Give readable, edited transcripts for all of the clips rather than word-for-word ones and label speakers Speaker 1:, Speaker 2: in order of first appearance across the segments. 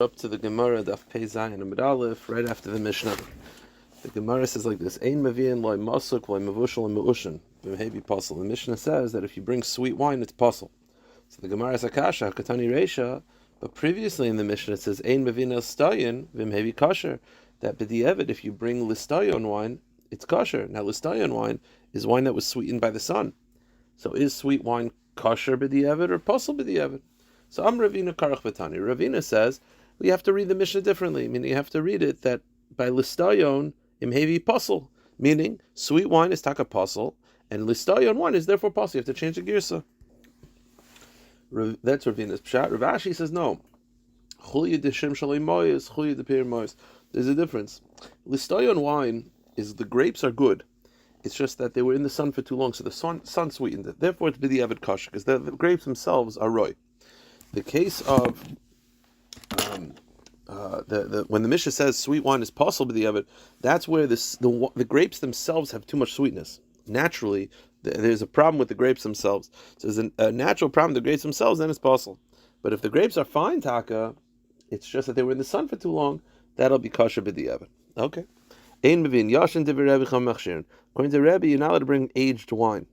Speaker 1: Up to the Gemara, Daf Pei Zayin Amud Aleph, right after the Mishnah. The Gemara says like this: Ein Mavian loy masuk loy mavushal and meushin v'mehebi pasal. The Mishnah says that if you bring sweet wine, it's pasal. So the Gemara is akasha katani reisha, but previously in the Mishnah it says Ein Mavian el stayin v'mehebi kasher. That b'di'evid, if you bring listayon wine, it's kasher. Now listayon wine is wine that was sweetened by the sun. So is sweet wine kasher b'di'evid or pasal b'di'evid? So Ravina Karach Batani. Ravina says we have to read the Mishnah differently, meaning you have to read it that by listayon imhevi pasal, meaning sweet wine is taka pasal, and listayon wine is therefore pasal. You have to change the girsa. That's Ravina's pshat. Rav Ashi says no. Chulya d'shem shalei moyes, chulya d'pir moyes. There's a difference. Listayon wine is the grapes are good. It's just that they were in the sun for too long, so the sun sweetened it. Therefore, it's b'di'evid kasher because the grapes themselves are roy. The case of when the Mishnah says sweet wine is possible b'di'evid, that's where the grapes themselves have too much sweetness. Naturally, there's a problem with the grapes themselves. So there's a natural problem with the grapes themselves, then it's possible. But if the grapes are fine, taka, it's just that they were in the sun for too long, that'll be kosher b'di'evid. Okay. Ein mevin yashin divrei Rabbi cham machshirin. According to Rabbi, you're not allowed to bring aged wine.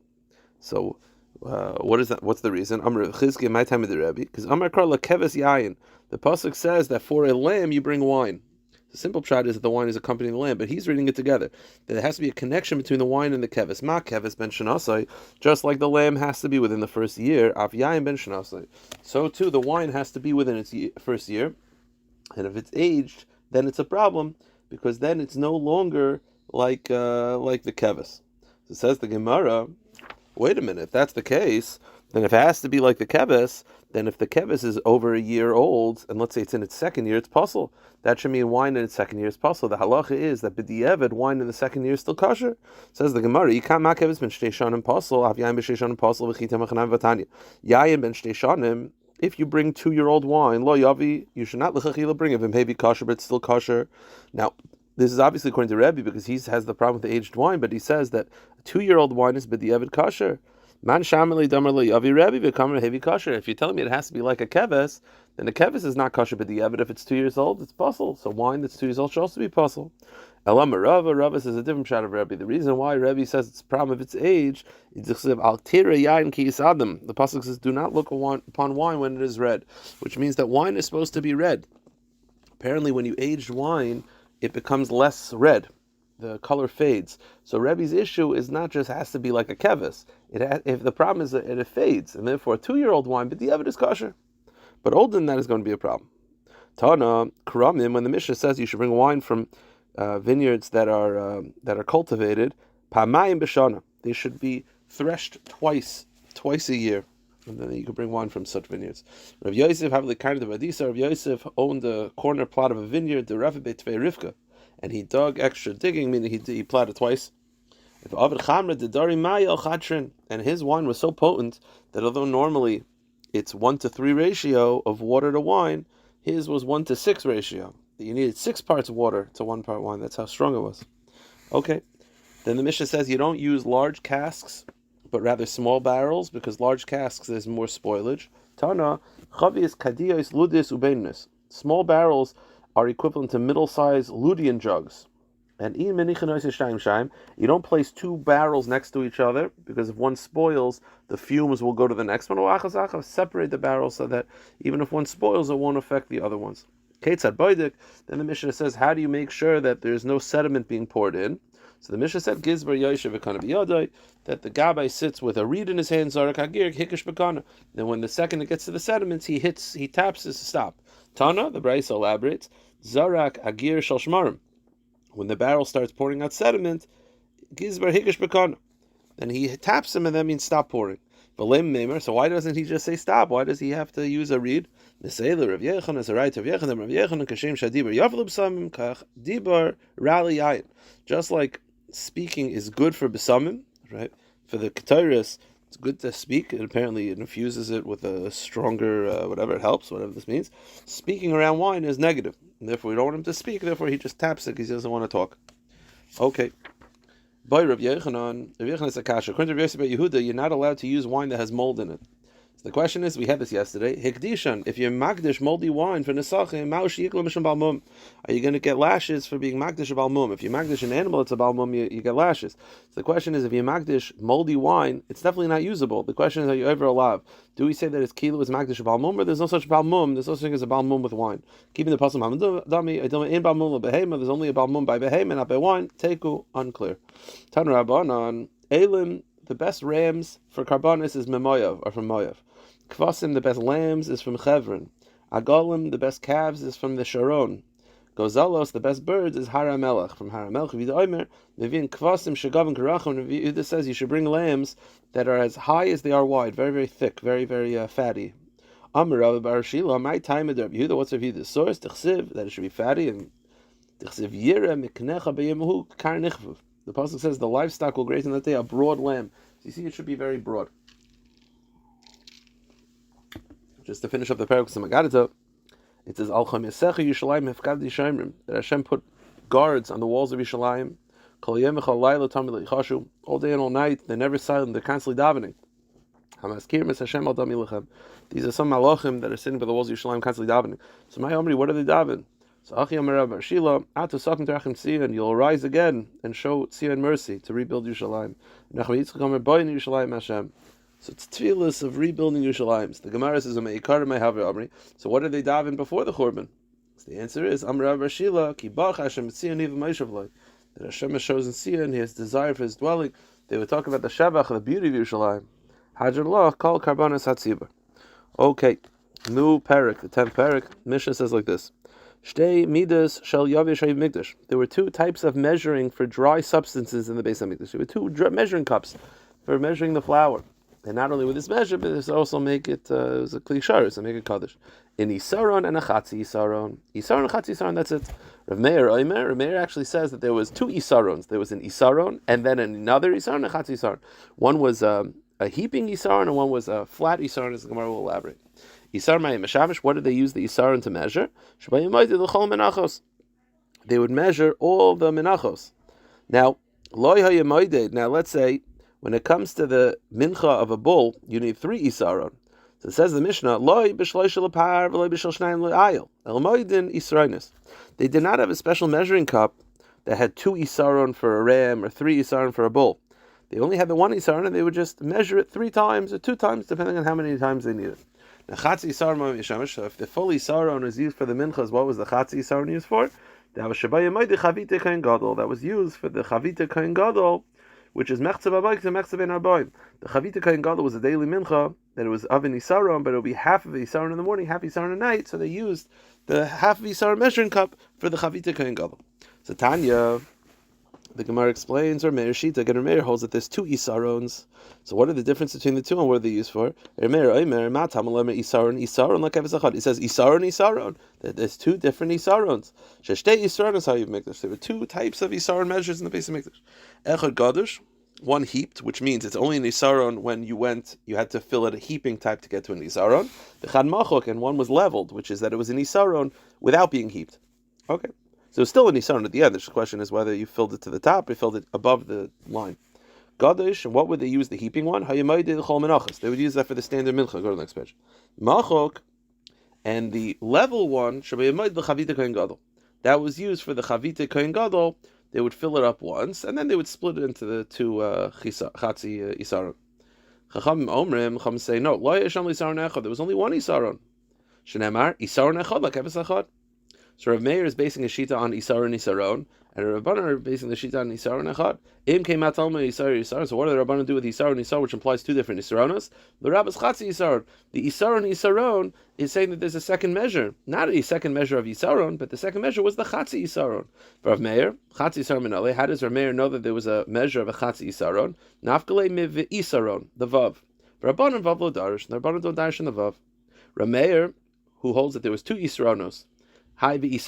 Speaker 1: So what is that? What's the reason? Amar Chizki, my time of the Rabbi, because Amar Kar lakeves yayin. The pasuk says that for a lamb you bring wine. The simple pshat is that the wine is accompanying the lamb, but he's reading it together. That there has to be a connection between the wine and the keves. Ma keves ben shenasai, just like the lamb has to be within the first year. Av yayin ben shenasai. So too, the wine has to be within its first year, and if it's aged, then it's a problem because then it's no longer like the keves. So it says the Gemara. Wait a minute, if that's the case, then if it has to be like the keves, then if the keves is over a year old, and let's say it's in its second year, it's pasul. That should mean wine in its second year is pasul. The halacha is that b'di'evid, wine in the second year is still kosher. Says the Gemara, Yikam ma keves ben shtei shanim pasul, av yayin ben shtei shanim pasul, v'chitem achanam v'tanya. Yayin ben shtei shanim, if you bring 2-year-old wine, lo yavi, you should not l'chachila bring it, v'mhevi kosher, but it's still kosher. Now, this is obviously according to Rabbi because he has the problem with the aged wine, but he says that a 2-year-old wine is b'di'evid kosher. Man shamali damar lo yavi Rabbi v'kamer heavy kosher. If you're telling me it has to be like a keves, then the keves is not kosher b'di'evid. If it's 2 years old, it's pasul. So wine that's 2 years old should also be pasul. Elam Rava says a different shot of Rabbi. The reason why Rabbi says it's a problem of its age is al tira yain ki yisadam. The pasuk says, "Do not look upon wine when it is red," which means that wine is supposed to be red. Apparently, when you aged wine, it becomes less red. The color fades. So Rebbe's issue is not just has to be like a keves. If the problem is that it fades, and therefore a 2-year-old wine, but the evidence is kosher. But older than that is going to be a problem. Tana Karamim, when the Mishnah says you should bring wine from vineyards that are cultivated, pamayim b'shana, they should be threshed twice a year. And then you can bring wine from such vineyards. Rav Yosef, Rav Yosef owned a corner plot of a vineyard, the Rav Beitvei Rivka, and he dug extra digging, meaning he plotted twice. And his wine was so potent that although normally it's 1-to-3 ratio of water to wine, his was 1-to-6 ratio. You needed 6 parts water to 1 part wine. That's how strong it was. Okay. Then the Mishnah says you don't use large casks, but rather small barrels, because large casks there's more spoilage. Tana, chavias kadiyos ludis ubeinis. Small barrels are equivalent to middle-sized ludian jugs. And you don't place 2 barrels next to each other, because if one spoils, the fumes will go to the next one. Separate the barrels so that even if one spoils, it won't affect the other ones. Then the Mishnah says, how do you make sure that there's no sediment being poured in? So the Mishnah said, Gizbar Yoshev Ekana B'Yodai, that the Gabbai sits with a reed in his hand, Zarak Hagir, Hikish Bekana. Then when the second it gets to the sediments, he taps to stop. Tana, the Braisa elaborates, Zarak Hagir Shal Shmarim. When the barrel starts pouring out sediment, Gizbar Hikish Bekana. Then he taps him, and that means stop pouring. So why doesn't he just say stop? Why does he have to use a reed? Just like speaking is good for besamim, right? For the ketores, it's good to speak. And apparently, it infuses it with a stronger, whatever it helps, whatever this means. Speaking around wine is negative, and therefore we don't want him to speak. Therefore, he just taps it because he doesn't want to talk. Okay. By Rav Yochanan is a kasha. According to Rabbi Yehuda, you're not allowed to use wine that has mold in it. The question is, we had this yesterday. Hikdishan, if you're magdish moldy wine for nesachim, are you going to get lashes for being magdish a balmum? If you magdish an animal, it's a balmum, you get lashes. So the question is, if you magdish moldy wine, it's definitely not usable. The question is, are you ever allowed? Do we say that his kilo is magdish a balmum, or there's no such balmum? There's no such thing as a balmum with wine. Keeping the pasuk dami, in balmum behema. There's only a balmum by behema, not by wine. Teku, unclear. Tan Rabbanan elim. The best rams for karbanis is memoyav, or from moyav. Kvasim, the best lambs, is from Chevron. Agolim, the best calves, is from the Sharon. Gozalos, the best birds, is Haramelech, from Haramelech. Vida Omer, Mevin Kvasim, Shagavim Karachim. Vida says you should bring lambs that are as high as they are wide, very, very thick, very, very fatty. Amar Rabbi Barashila, my time of Rabbi Yehuda, what's Rabbi Yehuda's source? Tichsiv, that it should be fatty, and Tichsiv Yira, Miknecha Beyemuhu, Kar Nichvuv. The pasuk says the livestock will graze on that day a broad lamb. So you see, it should be very broad. Just to finish up the parak of Magadita, it says Al Chamesecha Yishalayim Hefkad Yishayimrim, that Hashem put guards on the walls of Yishalayim. Kol Yom Echal Laila Tamid Leichashu, all day and all night. They're never silent. They're constantly davening. Hamaskirim es Hashem Al Dami Lechem. These are some malachim that are sitting by the walls of Yishalayim, constantly davening. So my Omri, what are they davening? So Achi Amar Rabbi Shila, Atu Sakim Terachim Tzion, you'll rise again and show Tzion mercy to rebuild Yishalayim. Nachman Yitzchak Amar Boyin Yishalayim Hashem. So it's tefillas of rebuilding Yerushalayim. The Gemara says, so what did they daven before the Churban? So the answer is, Amar Shila, Ki Bach Hashem Tzion Niv Meishavloi. That Hashem has chosen Tzion, He has desire for His dwelling. They would talk about the Shabach, the beauty of Yerushalayim. Hajar Allah, Kal Karbanas Hatziba. Okay, new parak, the 10th parak. Mishnah says like this. Shtei midas shel yavish mikdash. There were two types of measuring for dry substances in the Beis HaMikdash. There were two measuring cups for measuring the flour. And not only with this measure, but this also make it was a klishar, so make it kaddish. In Isaron and a Chatzi Isaron. Isaron and Chatzi Isaron, that's it. Rav Meir actually says that there was two Isarons. There was an Isaron and then another Isaron and a Chatzi Isaron. One was a heaping Isaron and one was a flat Isaron, as the Gemara will elaborate. Isar Mayim Meshavish, what did they use the Isaron to measure? Menachos. They would measure all the Menachos. Now, let's say, when it comes to the mincha of a bull, you need 3 isaron. So it says the Mishnah, they did not have a special measuring cup that had 2 isaron for a ram or 3 isaron for a bull. They only had the 1 isaron, and they would just measure it 3 times or 2 times, depending on how many times they needed. Now, chatzi isaron, so if the full isaron is used for the minchas, what was the chatzi isaron used for? That was chavite kain gadol. That was used for the chavite kain gadol, which is mechzav abayk and mechzav ben arbaim. The chavita kain gadol was a daily mincha that it was of an isaron, but it would be half of the isaron in the morning, half isaron at night. So they used the half of isaron measuring cup for the chavita kain gadol. So Tanya, the Gemara explains, or Meir Shita, and Meir holds that there's 2 isarons. So what are the difference between the two, and what are they used for? It says isaron. That there's 2 different isarons. There were 2 types of isaron measures in the Beis HaMikdash. Echad gadush, one heaped, which means it's only an isaron when you had to fill it a heaping type to get to an isaron. Echad machok, and one was leveled, which is that it was an isaron without being heaped. Okay. So it's still an isaron at the end. The question is whether you filled it to the top or filled it above the line. Gadosh, and what would they use the heaping one? They would use that for the standard mincha. Go to the next page. Machok, and the level one, that was used for the chavita kohen gadol. They would fill it up once, and then they would split it into the 2 chatzi isaron. Chacham omrim, Chacham say no. There was only 1 isaron. Shenemar isaron echad lakefes echad. So Rav Meir is basing a shita on Isar and Isaron, and Rav Rabbanan are basing the shita on Isar and Echad. Im came out Talmud Isar. So what do the Rabbanan do with Isar and Isar, which implies 2 different Isaronos? The Rabbis Chatzi Isaron. The Isar and Isaron is saying that there's a second measure, not a second measure of Isaron, but the second measure was the Chatzi Isaron. For Rav Meir, Chatzi Isaron Minale. How does Rav Meir know that there was a measure of a Chatzi Isaron? Nafkale miv Isaron, the Vav. For Rabbanan Vav lo darish, and the Rabbanan don't darish in the Vav. Rav Meir, who holds that there was 2 Isaronos. What does he do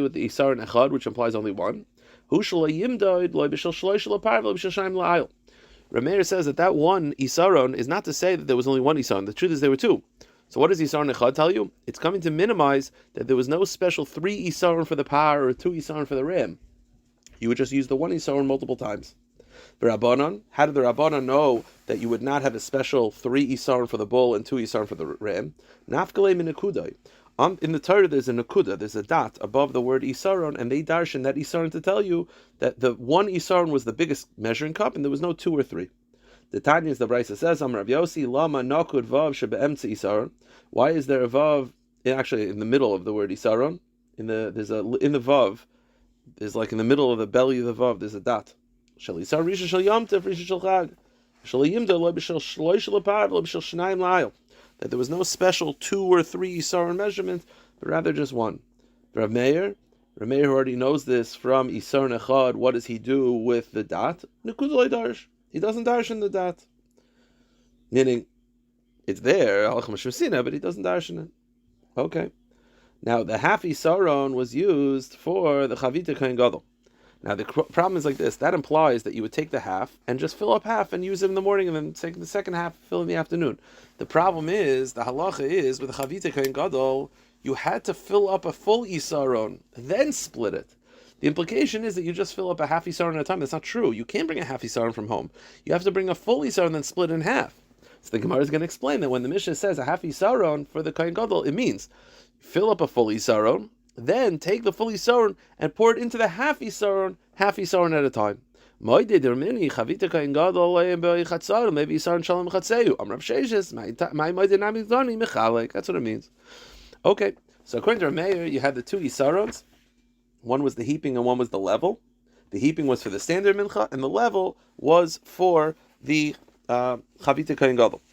Speaker 1: with the Isar and Echad, which implies only 1? Rameir says that 1 Isaron is not to say that there was only 1 Isaron. The truth is there were 2. So what does Isar and Echad tell you? It's coming to minimize that there was no special 3 Isaron for the par or 2 Isaron for the ram. You would just use the 1 Isaron multiple times. The Rabbanon, how did the Rabbanon know that you would not have a special 3 isaron for the bull and 2 isaron for the ram? Nafkale min nekudai. In the Torah, there's a nekuda, there's a dot above the word isaron, and they darshan that isaron to tell you that the 1 isaron was the biggest measuring cup, and there was no 2 or 3. The Tanya is the Brisa says, Amar Rav Yossi, Lama nakud vav shebeemtze isaron. Why is there a vav actually in the middle of the word isaron? In the vav, there's like in the middle of the belly of the vav, there's a dot. Shel isar risha shel yomtev risha shel chag. Shel yimda lo b'shel shloish lepar lo b'shel shnayim la'ayil. That there was no special 2 or 3 isaron measurement, but rather just 1. Rav Meir who already knows this from isaron echad, what does he do with the dot? Nekud lo darsh. He doesn't darshan the dot. Meaning, it's there, but he doesn't darshan it. Okay. Now, the half isaron was used for the chavita kohen gadol. Now, the problem is like this. That implies that you would take the half and just fill up half and use it in the morning and then take the second half, fill in the afternoon. The problem is, the halacha is, with the chavita kohen gadol, you had to fill up a full isaron, then split it. The implication is that you just fill up a half isaron at a time. That's not true. You can't bring a half isaron from home. You have to bring a full isaron and then split it in half. So the Gemara is going to explain that when the Mishnah says a half isaron for the kohen gadol, it means fill up a full isaron, then take the full isaron and pour it into the half isaron at a time. That's what it means. Okay, so according to Meir, you had the 2 isarons. One was the heaping and one was the level. The heaping was for the standard mincha, and the level was for the chavita kohen gadol.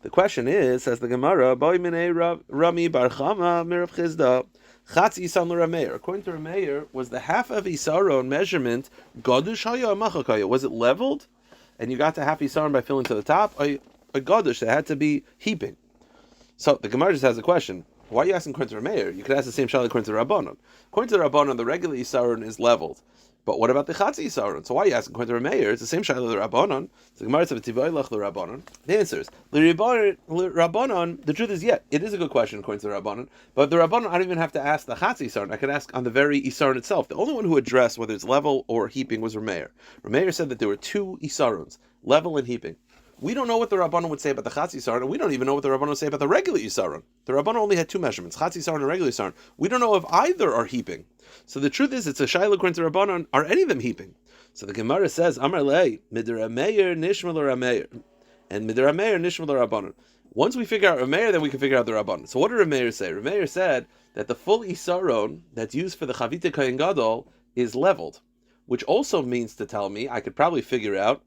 Speaker 1: The question is, says the Gemara, Boi minei Rami bar Chama mirav Chizda chatzi isan l'Rameir. According to Rameir, was the half of isaron measurement gadush haya or machakaya? Was it leveled, and you got to half isaron by filling to the top, or a gadush that had to be heaping? So the Gemara just has a question. Why are you asking according to Rameir? You could ask the same shayla according to Rabbanon. According to the Rabbanon, the regular isaron is leveled. But what about the chatzi isaron? So why are you asking according to Rameir? It's the same shayla the Rabbanon. So the Gemara says v'tivoylach l'Rabbanon. The answer is Rabbanon. The truth is, yeah, it is a good question according to the Rabbanon. But the Rabbanon, I don't even have to ask the chatzi isaron. I could ask on the very isaron itself. The only one who addressed whether it's level or heaping was Rameir. Rameir said that there were 2 isarons, level and heaping. We don't know what the Rabbanon would say about the Chatzi Isaron, and we don't even know what the Rabbanon would say about the regular Isaron. The Rabbanon only had 2 measurements, Chatzi Isaron and regular Isaron. We don't know if either are heaping. So the truth is, it's a shayla according to Rabbanon, are any of them heaping? So the Gemara says, Amar lei, midirameir nishmal Rameir, and midirameir nishmal Rabbanon. Once we figure out Rameir, then we can figure out the Rabbanon. So what did Rameir say? Rameir said that the full Isaron that's used for the Chavita Kohen Gadol is leveled, which also means to tell me, I could probably figure out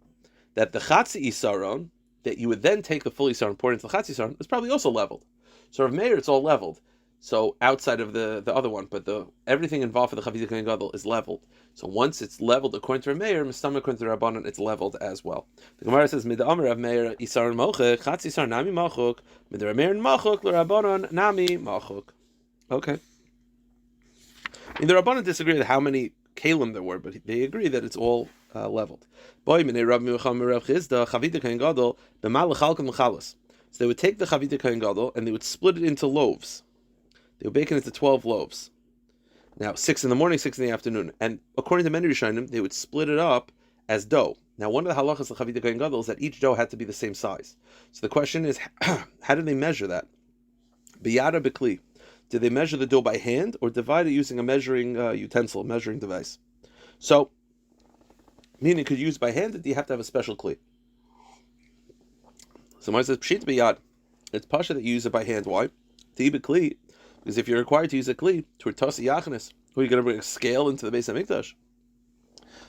Speaker 1: that the Chatzi Isaron, that you would then take the full Isaron and pour it into the Chatzi Isaron, is probably also leveled. So Rav Meir, it's all leveled. So outside of the other one, but everything involved for the Chavita Kohen Gadol is leveled. So once it's leveled according to Rav Meir, Mistama according to Rabbanon, it's leveled as well. The Gemara says, Mid Amar Rav Meir, Isaron Mochuk, Chatzi Isaron Nami Mochuk, Mid Rav Meir Mochuk, L'Rabbanon Nami Mochuk. Okay. I mean, the Rabbanon disagree with how many kalim there were, but they agree that it's all leveled. So they would take the Chavita Kohen Gadol and they would split it into loaves. They would bake it into 12 loaves. Now, 6 in the morning, 6 in the afternoon. And according to many Rishonim, they would split it up as dough. Now, one of the halachas of Chavita Kohen Gadol is that each dough had to be the same size. So the question is, how did they measure that? Biyada b'kli. Did they measure the dough by hand or divide it using a measuring utensil, measuring device? So, meaning it could use by hand, or do you have to have a special kli? So Mar says, Pshit biyad. It's pasha that you use it by hand. Why? To eat a kli. Because if you're required to use a kli, to tasi yachnis, who are you going to bring a scale into the Beis HaMikdash?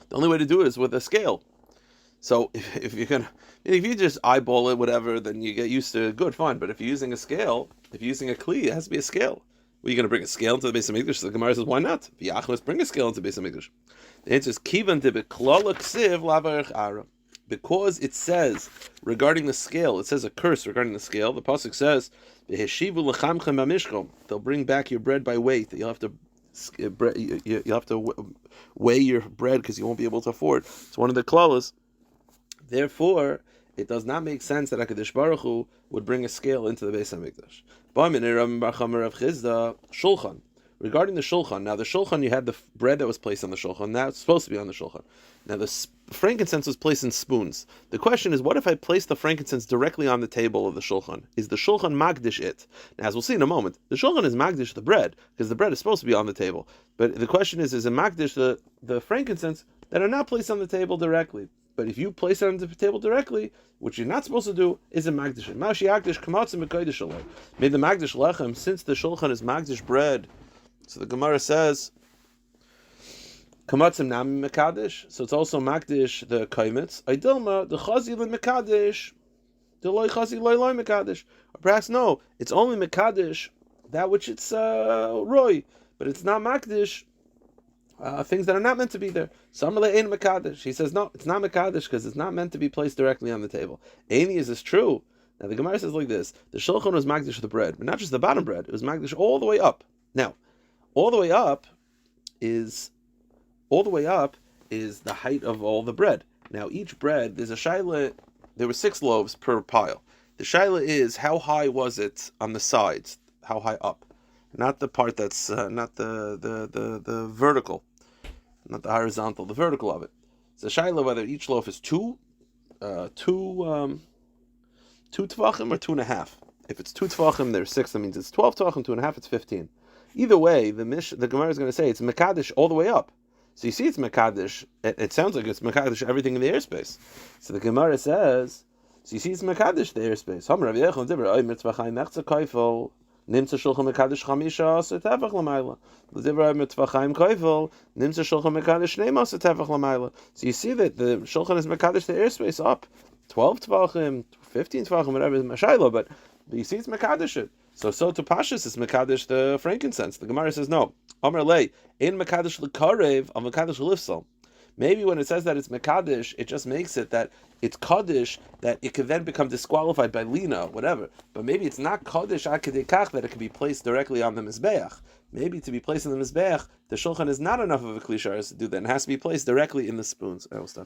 Speaker 1: The only way to do it is with a scale. So if you just eyeball it, whatever, then you get used to it, good, fine. But if you're using a scale, if you're using a kli, it has to be a scale. Well, you're going to bring a scale into the Beis HaMikdash? So the Gemara says, why not? V'yachnis, bring a scale into the Beis HaMikdash. The answer is, Kivan de beklala ksiv lavarech ara. Because it says, regarding the scale, it says a curse regarding the scale. The pasuk says, "V'heshivu lechamchem b'mishkom." They'll bring back your bread by weight. You'll have to weigh your bread because you won't be able to afford. It's one of the klalas. Therefore, it does not make sense that HaKadosh Baruch Hu would bring a scale into the Beis HaMikdash. Shulchan. Regarding the shulchan, now the shulchan, you had the bread that was placed on the shulchan. Now it's supposed to be on the shulchan. Now the frankincense was placed in spoons. The question is, what if I place the frankincense directly on the table of the shulchan? Is the shulchan magdish it? Now, as we'll see in a moment, the shulchan is magdish the bread, because the bread is supposed to be on the table. But the question is it magdish the frankincense that are not placed on the table directly? But if you place it on the table directly, which you're not supposed to do, is a magdish. Made the magdish lechem, since the shulchan is magdish bread. So the Gemara says, Kamatzim nami mekadesh, so it's also makdish the kaimitz. Aydilma the chazi le mekadesh, the loy chazi loy mekadesh. Or perhaps no, it's only mekadesh that which it's roy, but it's not makdish things that are not meant to be there. Samale ein mekadesh. He says no, it's not mekadesh because it's not meant to be placed directly on the table. Aini, is this true? Now the Gemara says like this: the shulchan was magdish the bread, but not just the bottom bread. It was magdish all the way up. Now, all the way up is the height of all the bread. Now, each bread, there's a shaila, there were 6 loaves per pile. The shaila is, how high was it on the sides? How high up? Not the part that's, not the vertical, not the horizontal, the vertical of it. It's a shaila whether each loaf is 2 tvachim or 2.5. If it's 2 tvachim, there's 6, that means it's 12 tvachim, 2.5, it's 15. Either way, the Gemara is going to say it's mekadesh all the way up. So you see it's Mekadesh, it sounds like it's Mekadesh everything in the airspace. So the Gemara says, so you see it's Mekadesh the airspace. So you see that the Shulchan is Mekadesh the airspace up. 12 Tvachim, 15 Tvachim, whatever is Mashayla, but you see it's Mekadesh it. So to Pashas is Mekadesh the frankincense. The Gemara says no. Amar lei in Mekadesh l'karev of Mekadesh l'ifsal. Maybe when it says that it's Mekadesh, it just makes it that it's Kaddish, that it could then become disqualified by Lina, whatever. But maybe it's not Kaddish akadekach, that it can be placed directly on the Mizbeach. Maybe to be placed on the Mizbeach, the Shulchan is not enough of a Kli Sharas to do that. It has to be placed directly in the spoons. I will stop here.